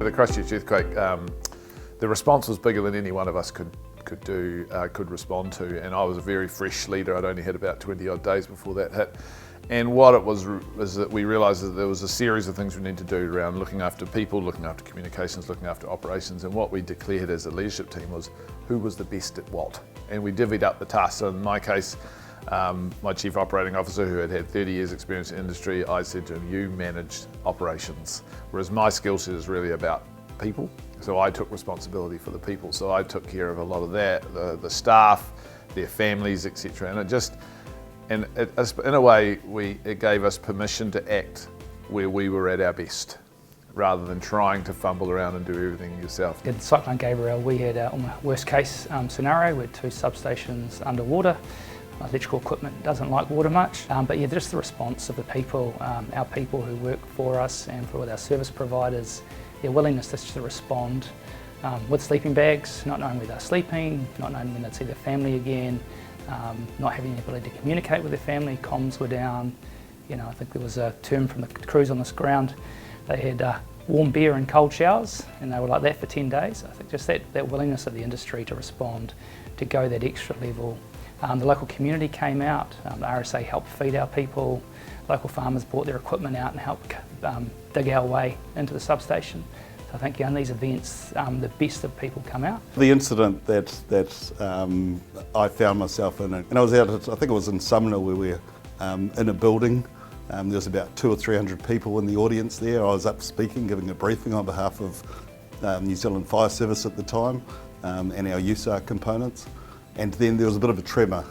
The Christchurch earthquake, the response was bigger than any one of us could respond to, and I was a very fresh leader. I'd only had about 20 odd days before that hit. And what it was that we realised that there was a series of things we need to do around looking after people, looking after communications, looking after operations, and what we declared as a leadership team was who was the best at what. And we divvied up the tasks. So in my case, my chief operating officer, who had 30 years experience in industry, I said to him, you manage operations, whereas my skill set is really about people. So I took responsibility for the people. So I took care of a lot of that, the staff, their families, etc. And in a way, it gave us permission to act where we were at our best, rather than trying to fumble around and do everything yourself. At Cyclone Gabrielle, we had a worst case scenario with 2 substations underwater. Electrical equipment doesn't like water much, but yeah, just the response of the people, our people who work for us and for our service providers, their willingness to respond with sleeping bags, not knowing where they're sleeping, not knowing when they'd see their family again, not having the ability to communicate with their family, comms were down. You know, I think there was a term from the crews on this ground, they had warm beer and cold showers, and they were like that for 10 days. I think just that willingness of the industry to respond, to go that extra level. The local community came out, the RSA helped feed our people, local farmers brought their equipment out and helped dig our way into the substation. So I think in these events, the best of people come out. The incident that I found myself in, and I was out, I think it was in Sumner, where we were in a building. There was about 200 or 300 people in the audience there. I was up speaking, giving a briefing on behalf of New Zealand Fire Service at the time, and our USAR components. And then there was a bit of a tremor.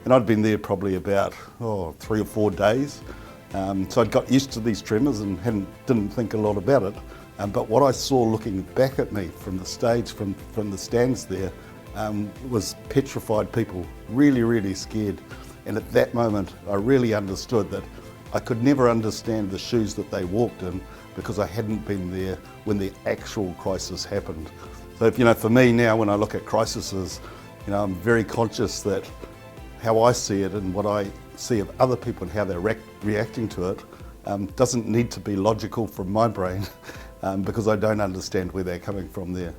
And I'd been there probably about 3 or 4 days. So I'd got used to these tremors and didn't think a lot about it. But what I saw looking back at me from the stage, from the stands there, was petrified people, really, really scared. And at that moment, I really understood that I could never understand the shoes that they walked in because I hadn't been there when the actual crisis happened. So, for me now, when I look at crises, I'm very conscious that how I see it and what I see of other people and how they're reacting to it doesn't need to be logical from my brain because I don't understand where they're coming from there.